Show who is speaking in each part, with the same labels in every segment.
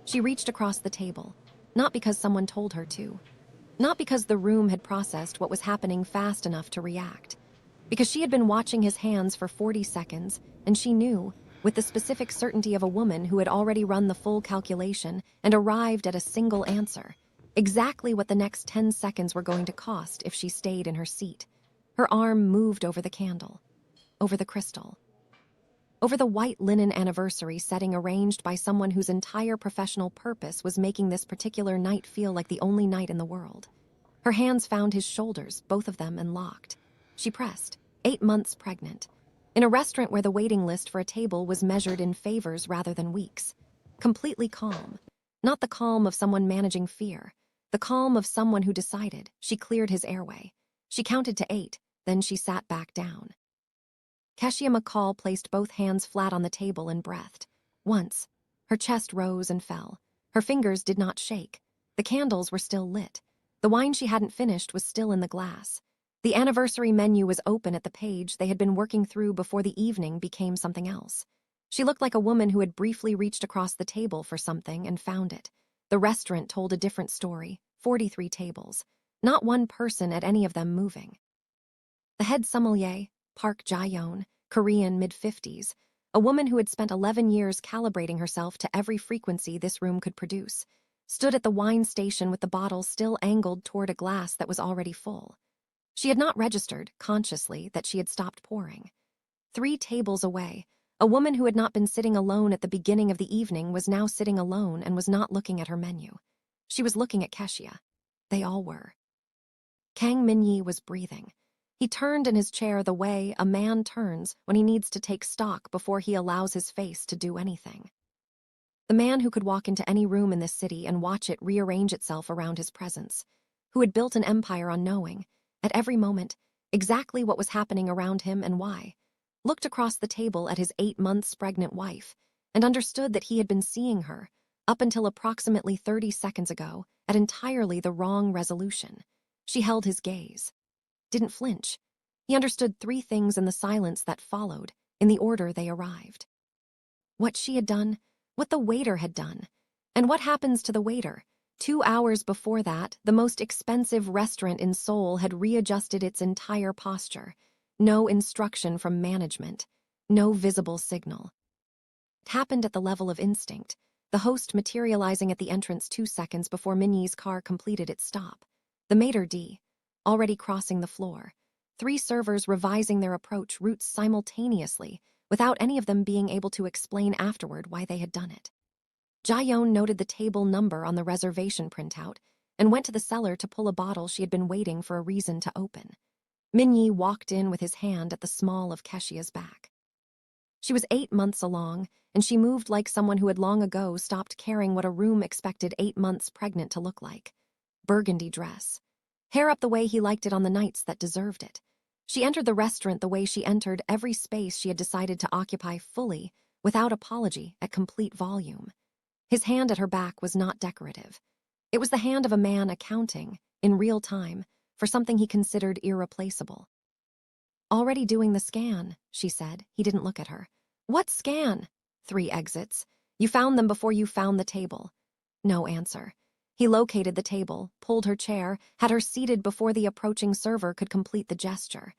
Speaker 1: She reached across the table, not because someone told her to, not because the room had processed what was happening fast enough to react, because she had been watching his hands for 40 seconds, and she knew, with the specific certainty of a woman who had already run the full calculation and arrived at a single answer, exactly what the next 10 seconds were going to cost if she stayed in her seat. Her arm moved over the candle, over the crystal, over the white linen anniversary setting arranged by someone whose entire professional purpose was making this particular night feel like the only night in the world. Her hands found his shoulders, both of them, and locked. She pressed, 8 months pregnant, in a restaurant where the waiting list for a table was measured in favors rather than weeks. Completely calm. Not the calm of someone managing fear. The calm of someone who decided. She cleared his airway. She counted to 8, then she sat back down. Keshia McCall placed both hands flat on the table and breathed. Once, her chest rose and fell. Her fingers did not shake. The candles were still lit. The wine she hadn't finished was still in the glass. The anniversary menu was open at the page they had been working through before the evening became something else. She looked like a woman who had briefly reached across the table for something and found it. The restaurant told a different story, 43 tables. Not one person at any of them moving. The head sommelier, Park Jae-yeon, Korean, mid-50s, a woman who had spent 11 years calibrating herself to every frequency this room could produce, stood at the wine station with the bottle still angled toward a glass that was already full. She had not registered, consciously, that she had stopped pouring. 3 tables away, a woman who had not been sitting alone at the beginning of the evening was now sitting alone and was not looking at her menu. She was looking at Keshia. They all were. Kang Min-yi was breathing. He turned in his chair the way a man turns when he needs to take stock before he allows his face to do anything. The man who could walk into any room in this city and watch it rearrange itself around his presence, who had built an empire on knowing, at every moment, exactly what was happening around him and why, looked across the table at his 8 months pregnant wife and understood that he had been seeing her, up until approximately 30 seconds ago, at entirely the wrong resolution. She held his gaze. Didn't flinch. He understood 3 things in the silence that followed, in the order they arrived. What she had done, what the waiter had done, and what happens to the waiter. 2 hours before that, the most expensive restaurant in Seoul had readjusted its entire posture. No instruction from management, no visible signal. It happened at the level of instinct, the host materializing at the entrance 2 seconds before Min-yi's car completed its stop. The maitre d', already crossing the floor. 3 servers revising their approach routes simultaneously, without any of them being able to explain afterward why they had done it. Jae-yeon noted the table number on the reservation printout and went to the cellar to pull a bottle she had been waiting for a reason to open. Min-yi walked in with his hand at the small of Keshia's back. She was 8 months along, and she moved like someone who had long ago stopped caring what a room expected 8 months pregnant to look like. Burgundy dress. Hair up the way he liked it on the nights that deserved it. She entered the restaurant the way she entered every space she had decided to occupy fully, without apology, at complete volume. His hand at her back was not decorative. It was the hand of a man accounting, in real time, for something he considered irreplaceable. Already doing the scan, she said. He didn't look at her. What scan? 3 exits. You found them before you found the table. No answer. He located the table, pulled her chair, had her seated before the approaching server could complete the gesture.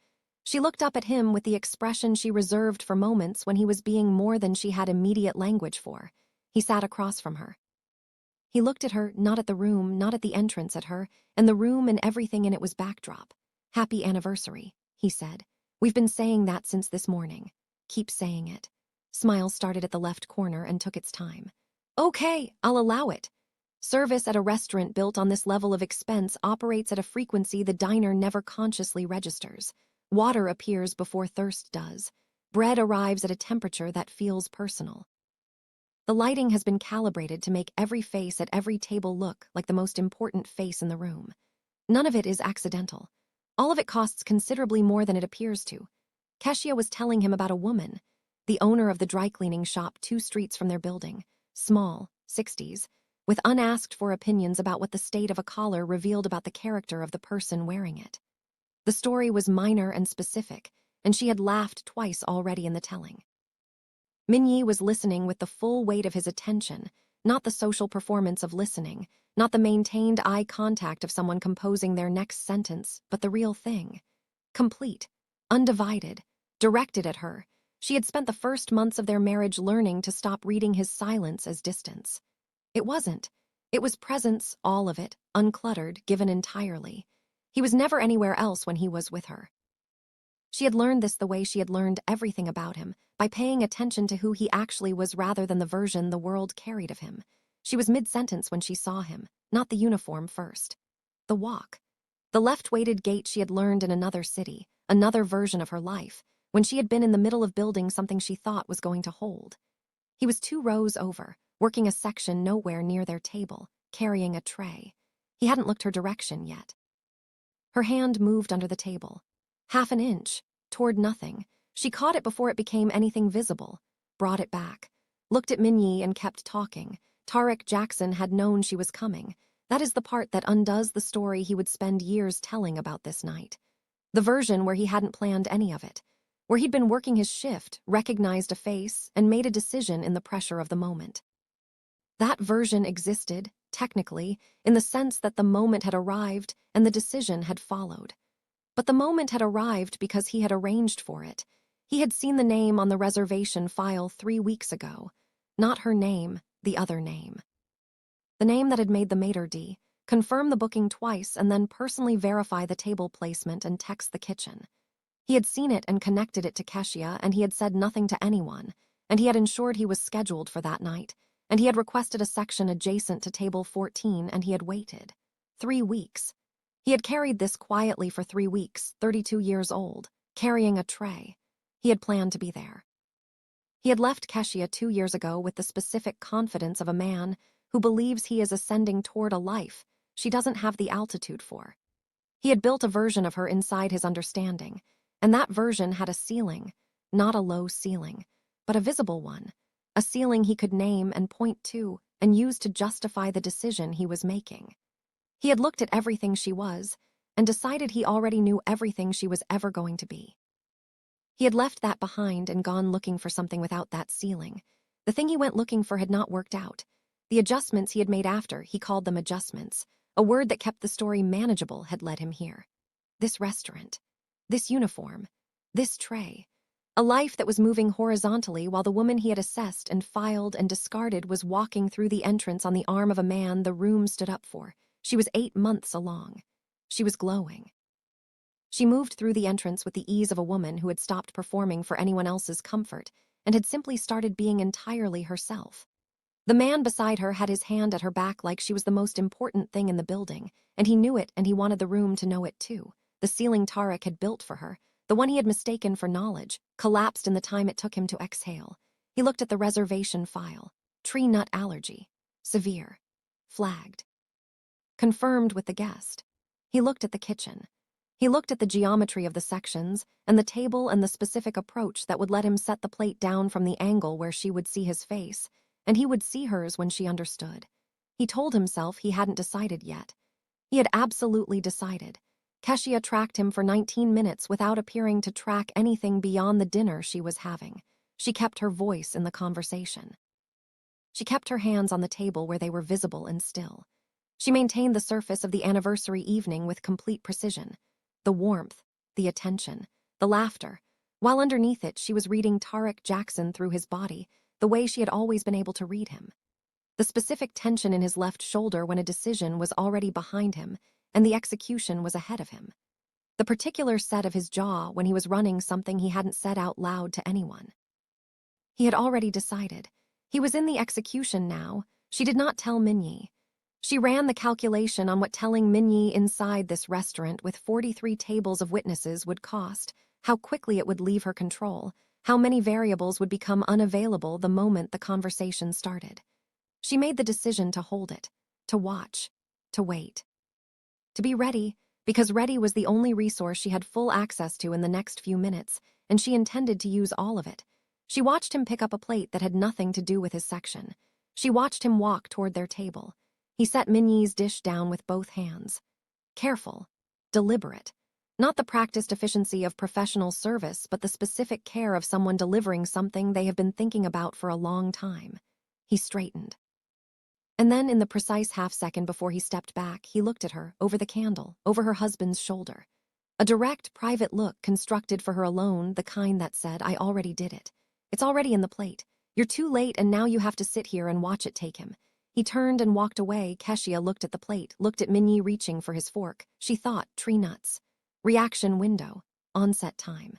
Speaker 1: She looked up at him with the expression she reserved for moments when he was being more than she had immediate language for. He sat across from her. He looked at her, not at the room, not at the entrance at her, and the room and everything in it was backdrop. Happy anniversary, he said. We've been saying that since this morning. Keep saying it. Smile started at the left corner and took its time. Okay, I'll allow it. Service at a restaurant built on this level of expense operates at a frequency the diner never consciously registers. Water appears before thirst does. Bread arrives at a temperature that feels personal. The lighting has been calibrated to make every face at every table look like the most important face in the room. None of it is accidental. All of it costs considerably more than it appears to. Keshia was telling him about a woman, the owner of the dry cleaning shop 2 streets from their building, small, 60s, with unasked for opinions about what the state of a collar revealed about the character of the person wearing it. The story was minor and specific, and she had laughed twice already in the telling. Min-yi was listening with the full weight of his attention, not the social performance of listening, not the maintained eye contact of someone composing their next sentence, but the real thing. Complete, undivided, directed at her. She had spent the first months of their marriage learning to stop reading his silence as distance. It wasn't. It was presence, all of it, uncluttered, given entirely. He was never anywhere else when he was with her. She had learned this the way she had learned everything about him, by paying attention to who he actually was rather than the version the world carried of him. She was mid-sentence when she saw him, not the uniform first. The walk. The left-weighted gait she had learned in another city, another version of her life, when she had been in the middle of building something she thought was going to hold. He was 2 rows over, working a section nowhere near their table, carrying a tray. He hadn't looked her direction yet. Her hand moved under the table. Half an inch, toward nothing. She caught it before it became anything visible, brought it back, looked at Minyi and kept talking. Tarek Jackson had known she was coming. That is the part that undoes the story he would spend years telling about this night. The version where he hadn't planned any of it, where he'd been working his shift, recognized a face, and made a decision in the pressure of the moment. That version existed, technically, in the sense that the moment had arrived and the decision had followed. But the moment had arrived because he had arranged for it. He had seen the name on the reservation file 3 weeks ago. Not her name, the other name. The name that had made the maitre d', confirm the booking twice and then personally verify the table placement and text the kitchen. He had seen it and connected it to Keshia, and he had said nothing to anyone, and he had ensured he was scheduled for that night, and he had requested a section adjacent to table 14, and he had waited. 3 weeks. He had carried this quietly for 3 weeks, 32 years old, carrying a tray. He had planned to be there. He had left Keshia 2 years ago with the specific confidence of a man who believes he is ascending toward a life she doesn't have the altitude for. He had built a version of her inside his understanding, and that version had a ceiling, not a low ceiling, but a visible one, a ceiling he could name and point to and use to justify the decision he was making. He had looked at everything she was and decided he already knew everything she was ever going to be. He had left that behind and gone looking for something without that ceiling. The thing he went looking for had not worked out. The adjustments he had made after, he called them adjustments. A word that kept the story manageable had led him here. This restaurant. This uniform. This tray. A life that was moving horizontally while the woman he had assessed and filed and discarded was walking through the entrance on the arm of a man the room stood up for. She was 8 months along. She was glowing. She moved through the entrance with the ease of a woman who had stopped performing for anyone else's comfort and had simply started being entirely herself. The man beside her had his hand at her back like she was the most important thing in the building, and he knew it and he wanted the room to know it too. The ceiling Tarek had built for her, the one he had mistaken for knowledge, collapsed in the time it took him to exhale. He looked at the reservation file. Tree nut allergy. Severe. Flagged. Confirmed with the guest. He looked at the kitchen. He looked at the geometry of the sections and the table and the specific approach that would let him set the plate down from the angle where she would see his face, and he would see hers when she understood. He told himself he hadn't decided yet. He had absolutely decided. Keshia tracked him for 19 minutes without appearing to track anything beyond the dinner she was having. She kept her voice in the conversation. She kept her hands on the table where they were visible and still. She maintained the surface of the anniversary evening with complete precision. The warmth, the attention, the laughter, while underneath it she was reading Tarek Jackson through his body, the way she had always been able to read him. The specific tension in his left shoulder when a decision was already behind him and the execution was ahead of him. The particular set of his jaw when he was running something he hadn't said out loud to anyone. He had already decided. He was in the execution now. She did not tell Minyi. She ran the calculation on what telling Minyi inside this restaurant with 43 tables of witnesses would cost, how quickly it would leave her control, how many variables would become unavailable the moment the conversation started. She made the decision to hold it, to watch, to wait. To be ready, because ready was the only resource she had full access to in the next few minutes, and she intended to use all of it. She watched him pick up a plate that had nothing to do with his section. She watched him walk toward their table. He set Minyi's dish down with both hands. Careful, deliberate. Not the practiced efficiency of professional service, but the specific care of someone delivering something they have been thinking about for a long time. He straightened. And then in the precise half-second before he stepped back, he looked at her, over the candle, over her husband's shoulder. A direct, private look constructed for her alone, the kind that said, I already did it. It's already in the plate. You're too late and now you have to sit here and watch it take him. He turned and walked away. Keshia looked at the plate, looked at Minnie reaching for his fork. She thought, tree nuts. Reaction window. Onset time.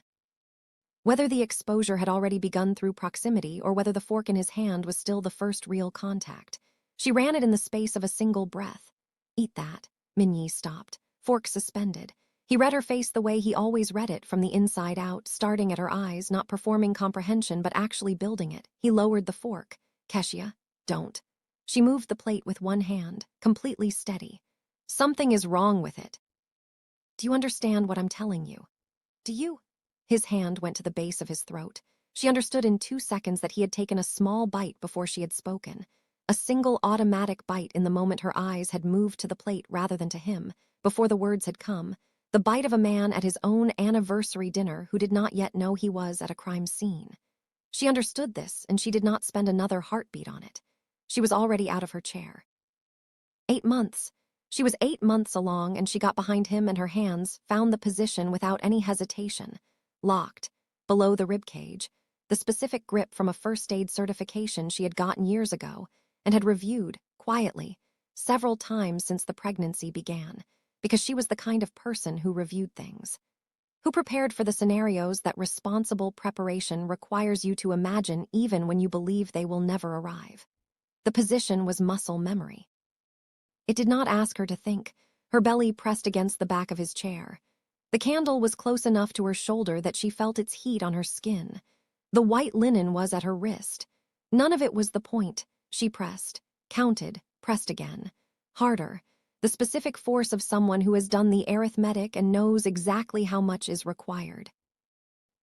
Speaker 1: Whether the exposure had already begun through proximity or whether the fork in his hand was still the first real contact. She ran it in the space of a single breath. Eat that. Minnie stopped, fork suspended. He read her face the way he always read it, from the inside out, starting at her eyes, not performing comprehension but actually building it. He lowered the fork. Keshia, don't. She moved the plate with one hand, completely steady. Something is wrong with it. Do you understand what I'm telling you? Do you? His hand went to the base of his throat. She understood in 2 seconds that he had taken a small bite before she had spoken. A single automatic bite in the moment her eyes had moved to the plate rather than to him, before the words had come. The bite of a man at his own anniversary dinner who did not yet know he was at a crime scene. She understood this, and she did not spend another heartbeat on it. She was already out of her chair. 8 months. She was 8 months along, and she got behind him and her hands, found the position without any hesitation. Locked, below the ribcage, the specific grip from a first aid certification she had gotten years ago, and had reviewed, quietly, several times since the pregnancy began, because she was the kind of person who reviewed things. Who prepared for the scenarios that responsible preparation requires you to imagine even when you believe they will never arrive. The position was muscle memory. It did not ask her to think, her belly pressed against the back of his chair. The candle was close enough to her shoulder that she felt its heat on her skin. The white linen was at her wrist. None of it was the point. She pressed, counted, pressed again. Harder. The specific force of someone who has done the arithmetic and knows exactly how much is required.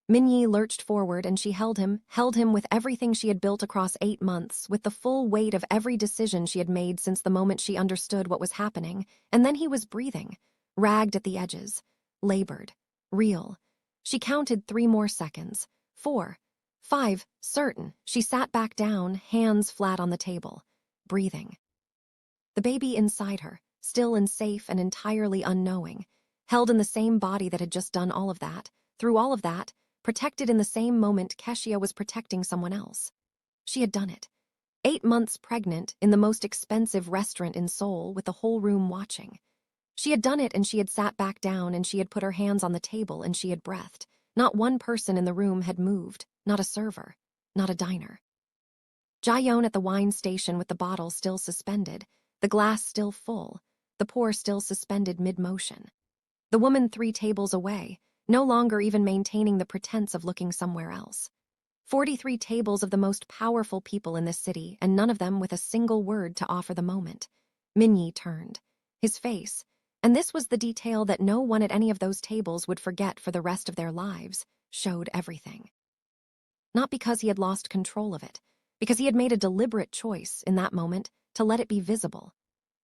Speaker 1: Minnie lurched forward and she held him with everything she had built across 8 months, with the full weight of every decision she had made since the moment she understood what was happening, and then he was breathing, ragged at the edges, labored, real. She counted 3 more seconds, 4, 5, certain. She sat back down, hands flat on the table, breathing. The baby inside her, still and safe and entirely unknowing, held in the same body that had just done all of that, through all of that, protected in the same moment Keshia was protecting someone else. She had done it. 8 months pregnant in the most expensive restaurant in Seoul with the whole room watching. She had done it and she had sat back down and she had put her hands on the table and she had breathed. Not one person in the room had moved, not a server, not a diner. Jaeyeon at the wine station with the bottle still suspended, the glass still full, the pour still suspended mid-motion. The woman 3 tables away, no longer even maintaining the pretense of looking somewhere else. 43 tables of the most powerful people in this city, and none of them with a single word to offer the moment. Minnie turned. His face, and this was the detail that no one at any of those tables would forget for the rest of their lives, showed everything. Not because he had lost control of it, because he had made a deliberate choice in that moment to let it be visible.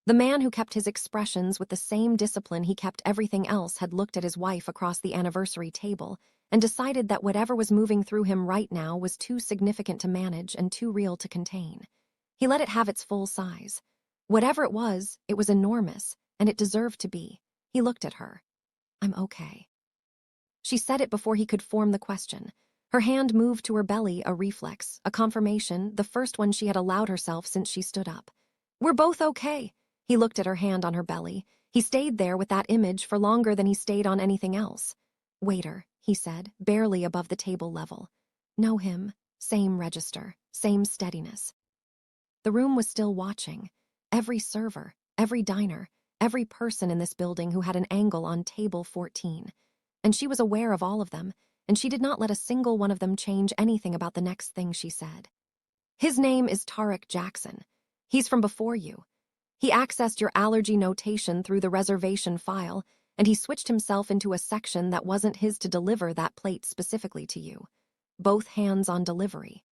Speaker 1: The man who kept his expressions with the same discipline he kept everything else had looked at his wife across the anniversary table and decided that whatever was moving through him right now was too significant to manage and too real to contain. He let it have its full size. Whatever it was enormous, and it deserved to be. He looked at her. I'm okay. She said it before he could form the question. Her hand moved to her belly, a reflex, a confirmation, the first one she had allowed herself since she stood up. We're both okay. He looked at her hand on her belly. He stayed there with that image for longer than he stayed on anything else. Waiter, he said, barely above the table level. Know him. Same register. Same steadiness. The room was still watching. Every server, every diner, every person in this building who had an angle on table 14. And she was aware of all of them, and she did not let a single one of them change anything about the next thing she said. His name is Tariq Jackson. He's from before you. He accessed your allergy notation through the reservation file, and he switched himself into a section that wasn't his to deliver that plate specifically to you. Both hands on delivery.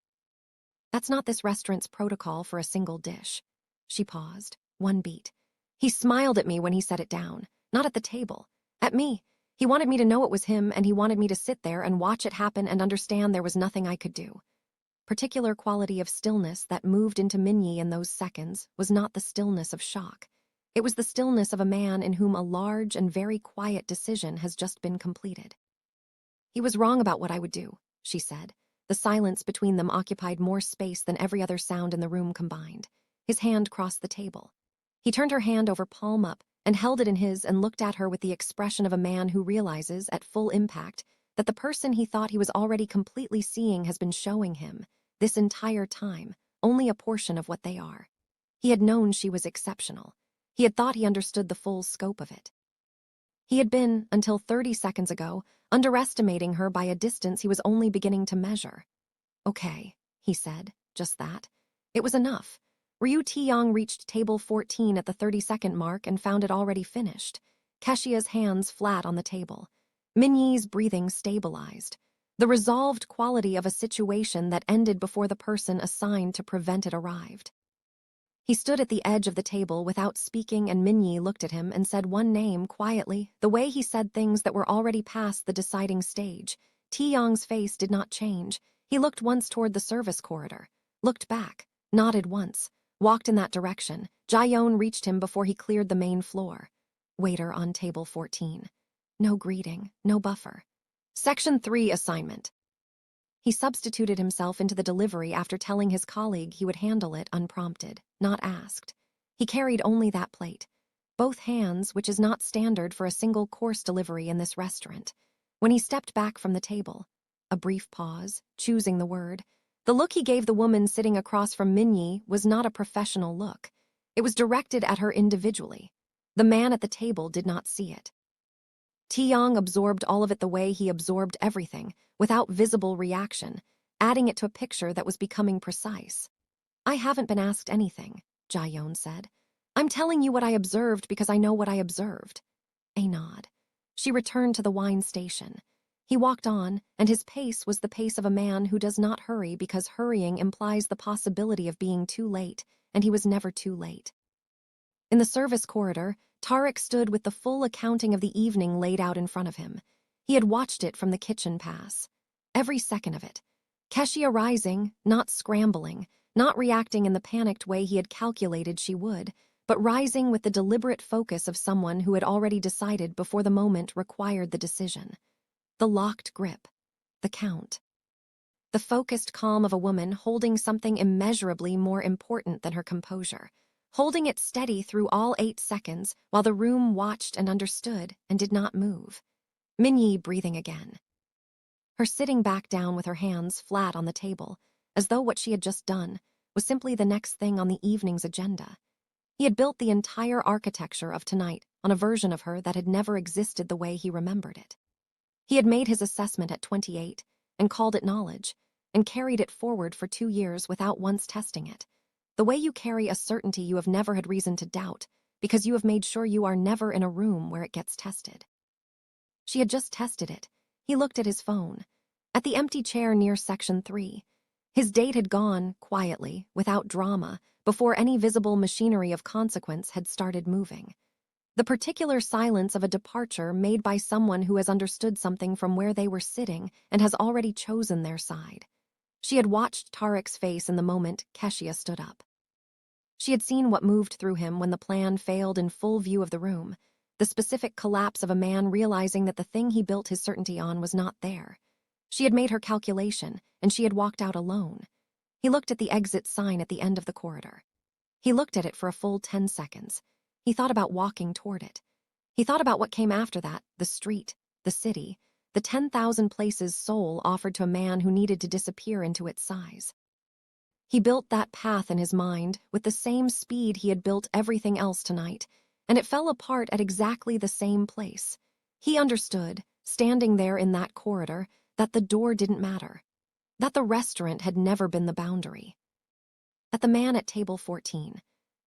Speaker 1: That's not this restaurant's protocol for a single dish. She paused, one beat. He smiled at me when he set it down, not at the table, at me. He wanted me to know it was him, and he wanted me to sit there and watch it happen and understand there was nothing I could do. particular quality of stillness that moved into Minyi in those seconds was not the stillness of shock. It was the stillness of a man in whom a large and very quiet decision has just been completed. "He was wrong about what I would do," she said. The silence between them occupied more space than every other sound in the room combined. His hand crossed the table. He turned her hand over palm up and held it in his and looked at her with the expression of a man who realizes, at full impact, that the person he thought he was already completely seeing has been showing him, this entire time, only a portion of what they are. He had known she was exceptional. He had thought he understood the full scope of it. He had been, until 30 seconds ago, underestimating her by a distance he was only beginning to measure. "Okay," he said, just that. It was enough. Ryu Taeyong reached table 14 at the 30-second mark and found it already finished. Keshia's hands flat on the table. Minyi's breathing stabilized. The resolved quality of a situation that ended before the person assigned to prevent it arrived. He stood at the edge of the table without speaking, and Minyi looked at him and said one name quietly, the way he said things that were already past the deciding stage. Taeyong's face did not change. He looked once toward the service corridor, looked back, nodded once, walked in that direction. Jaeyeon reached him before he cleared the main floor. Waiter on table 14. No greeting, no buffer. Section 3 assignment. He substituted himself into the delivery after telling his colleague he would handle it unprompted, not asked. He carried only that plate. Both hands, which is not standard for a single course delivery in this restaurant. When he stepped back from the table, a brief pause, choosing the word. The look he gave the woman sitting across from Minyi was not a professional look. It was directed at her individually. The man at the table did not see it. Taeyong absorbed all of it the way he absorbed everything, without visible reaction, adding it to a picture that was becoming precise. "I haven't been asked anything," Jaeyeon said. "I'm telling you what I observed because I know what I observed." A nod. She returned to the wine station. He walked on, and his pace was the pace of a man who does not hurry because hurrying implies the possibility of being too late, and he was never too late. In the service corridor, Tarek stood with the full accounting of the evening laid out in front of him. He had watched it from the kitchen pass. Every second of it. Keshia rising, not scrambling, not reacting in the panicked way he had calculated she would, but rising with the deliberate focus of someone who had already decided before the moment required the decision. The locked grip. The count. The focused calm of a woman holding something immeasurably more important than her composure. Holding it steady through all 8 seconds while the room watched and understood and did not move. Minyi breathing again. Her sitting back down with her hands flat on the table, as though what she had just done was simply the next thing on the evening's agenda. He had built the entire architecture of tonight on a version of her that had never existed the way he remembered it. He had made his assessment at 28 and called it knowledge, and carried it forward for 2 years without once testing it. The way you carry a certainty you have never had reason to doubt, because you have made sure you are never in a room where it gets tested. She had just tested it. He looked at his phone. At the empty chair near Section 3. His date had gone, quietly, without drama, before any visible machinery of consequence had started moving. The particular silence of a departure made by someone who has understood something from where they were sitting and has already chosen their side. She had watched Tarek's face in the moment Keshia stood up. She had seen what moved through him when the plan failed in full view of the room, the specific collapse of a man realizing that the thing he built his certainty on was not there. She had made her calculation, and she had walked out alone. He looked at the exit sign at the end of the corridor. He looked at it for a full 10 seconds. He thought about walking toward it. He thought about what came after that, the street, the city, the 10,000 places Seoul offered to a man who needed to disappear into its size. He built that path in his mind with the same speed he had built everything else tonight, and it fell apart at exactly the same place. He understood, standing there in that corridor, that the door didn't matter, that the restaurant had never been the boundary. At the man at table 14,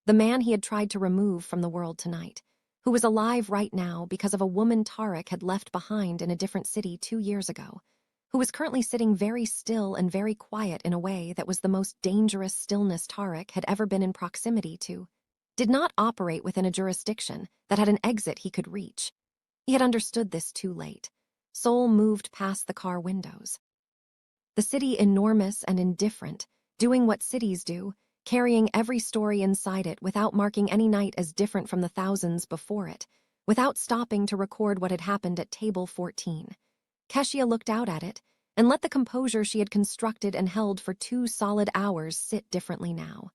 Speaker 1: the man he had tried to remove from the world tonight, who was alive right now because of a woman Tarek had left behind in a different city 2 years ago, who was currently sitting very still and very quiet in a way that was the most dangerous stillness Tarek had ever been in proximity to, did not operate within a jurisdiction that had an exit he could reach. He had understood this too late. Seoul moved past the car windows. The city enormous and indifferent, doing what cities do, carrying every story inside it without marking any night as different from the thousands before it, without stopping to record what had happened at table 14. Keshia looked out at it and let the composure she had constructed and held for 2 solid hours sit differently now.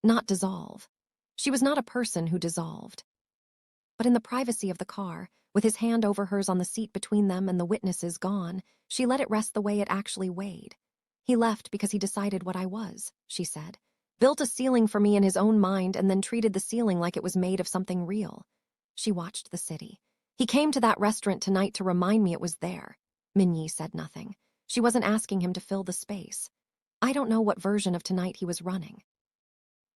Speaker 1: Not dissolve. She was not a person who dissolved. But in the privacy of the car, with his hand over hers on the seat between them and the witnesses gone, she let it rest the way it actually weighed. He left because he decided what I was, she said. Built a ceiling for me in his own mind and then treated the ceiling like it was made of something real. She watched the city. He came to that restaurant tonight to remind me it was there. Minyi said nothing. She wasn't asking him to fill the space. I don't know what version of tonight he was running.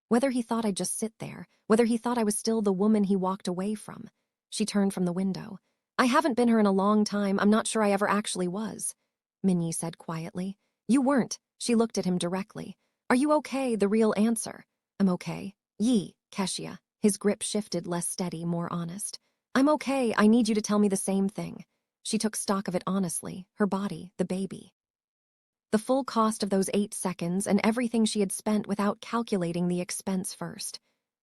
Speaker 1: Whether he thought I'd just sit there, whether he thought I was still the woman he walked away from. She turned from the window. I haven't been her in a long time. I'm not sure I ever actually was. Minyi said quietly. You weren't. She looked at him directly. Are you okay? The real answer. I'm okay. Keshia. His grip shifted, less steady, more honest. I'm okay. I need you to tell me the same thing. She took stock of it honestly, her body, the baby. The full cost of those 8 seconds and everything she had spent without calculating the expense first.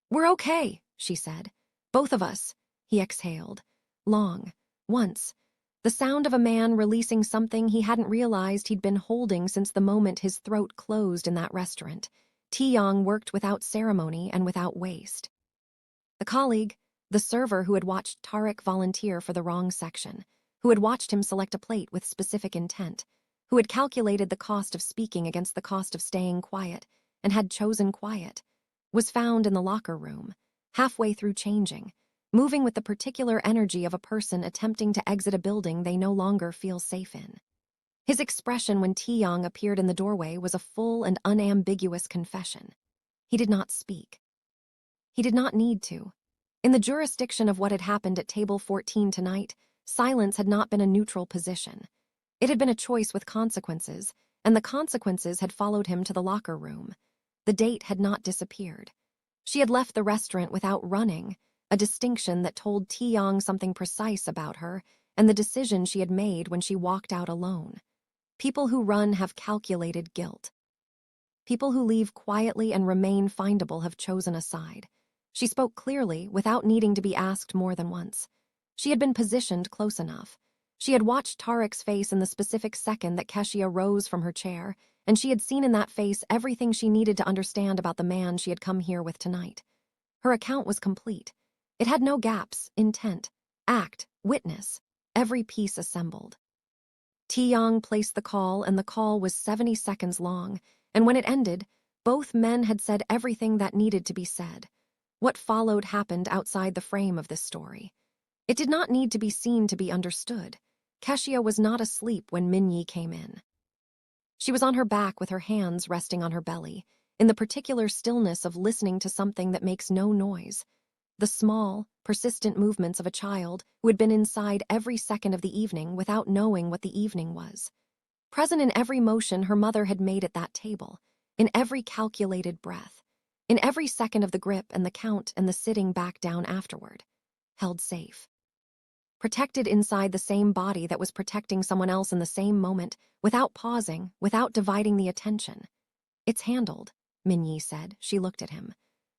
Speaker 1: We're okay, she said. Both of us. He exhaled. Long. Once. The sound of a man releasing something he hadn't realized he'd been holding since the moment his throat closed in that restaurant. Taeyong worked without ceremony and without waste. The colleague, the server who had watched Tariq volunteer for the wrong section, who had watched him select a plate with specific intent, who had calculated the cost of speaking against the cost of staying quiet, and had chosen quiet, was found in the locker room, halfway through changing, moving with the particular energy of a person attempting to exit a building they no longer feel safe in. His expression when Taeyong appeared in the doorway was a full and unambiguous confession. He did not speak. He did not need to. In the jurisdiction of what had happened at table 14 tonight, silence had not been a neutral position. It had been a choice with consequences, and the consequences had followed him to the locker room. The date had not disappeared. She had left the restaurant without running, a distinction that told Taeyong something precise about her and the decision she had made when she walked out alone. People who run have calculated guilt. People who leave quietly and remain findable have chosen a side. She spoke clearly, without needing to be asked more than once. She had been positioned close enough. She had watched Tariq's face in the specific second that Keshia rose from her chair, and she had seen in that face everything she needed to understand about the man she had come here with tonight. Her account was complete. It had no gaps, intent, act, witness, every piece assembled. Taeyong placed the call, and the call was 70 seconds long, and when it ended, both men had said everything that needed to be said. What followed happened outside the frame of this story. It did not need to be seen to be understood. Keshia was not asleep when Minyi came in. She was on her back with her hands resting on her belly, in the particular stillness of listening to something that makes no noise. The small, persistent movements of a child who had been inside every second of the evening without knowing what the evening was. Present in every motion her mother had made at that table, in every calculated breath, in every second of the grip and the count and the sitting back down afterward. Held safe. Protected inside the same body that was protecting someone else in the same moment, without pausing, without dividing the attention. It's handled, Minyi said. She looked at him.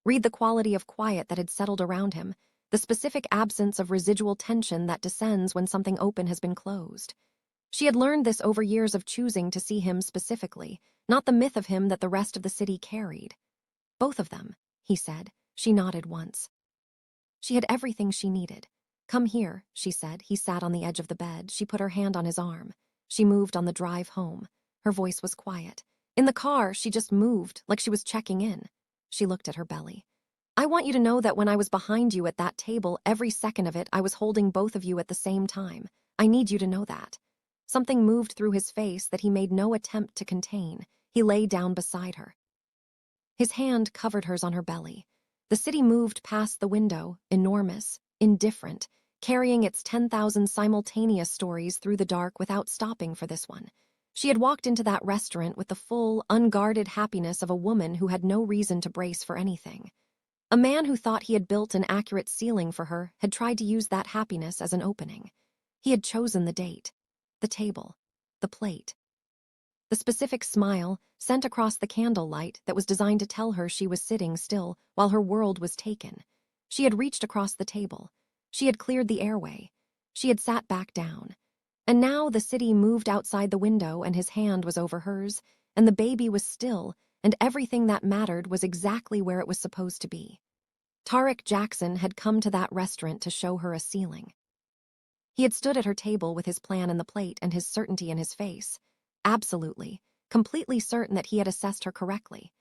Speaker 1: Read the quality of quiet that had settled around him, the specific absence of residual tension that descends when something open has been closed. She had learned this over years of choosing to see him specifically, not the myth of him that the rest of the city carried. Both of them, he said. She nodded once. She had everything she needed. Come here, she said. He sat on the edge of the bed. She put her hand on his arm. She moved on the drive home. Her voice was quiet. In the car, she just moved, like she was checking in. She looked at her belly. I want you to know that when I was behind you at that table, every second of it, I was holding both of you at the same time. I need you to know that. Something moved through his face that he made no attempt to contain. He lay down beside her. His hand covered hers on her belly. The city moved past the window, enormous, indifferent, carrying its 10,000 simultaneous stories through the dark without stopping for this one. She had walked into that restaurant with the full, unguarded happiness of a woman who had no reason to brace for anything. A man who thought he had built an accurate ceiling for her had tried to use that happiness as an opening. He had chosen the date, the table, the plate. The specific smile sent across the candlelight that was designed to tell her she was sitting still while her world was taken. She had reached across the table. She had cleared the airway. She had sat back down. And now the city moved outside the window and his hand was over hers, and the baby was still, and everything that mattered was exactly where it was supposed to be. Tarek Jackson had come to that restaurant to show her a ceiling. He had stood at her table with his plan in the plate and his certainty in his face. Absolutely, completely certain that he had assessed her correctly.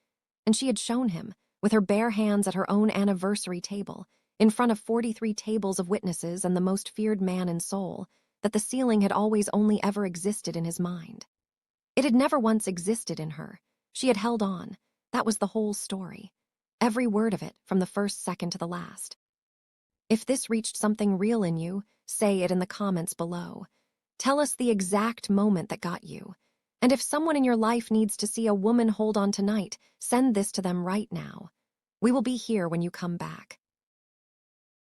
Speaker 1: And she had shown him, with her bare hands at her own anniversary table, in front of 43 tables of witnesses and the most feared man in Seoul, that the ceiling had always only ever existed in his mind. It had never once existed in her. She had held on. That was the whole story. Every word of it, from the first second to the last. If this reached something real in you, say it in the comments below. Tell us the exact moment that got you. And if someone in your life needs to see a woman hold on tonight, send this to them right now. We will be here when you come back.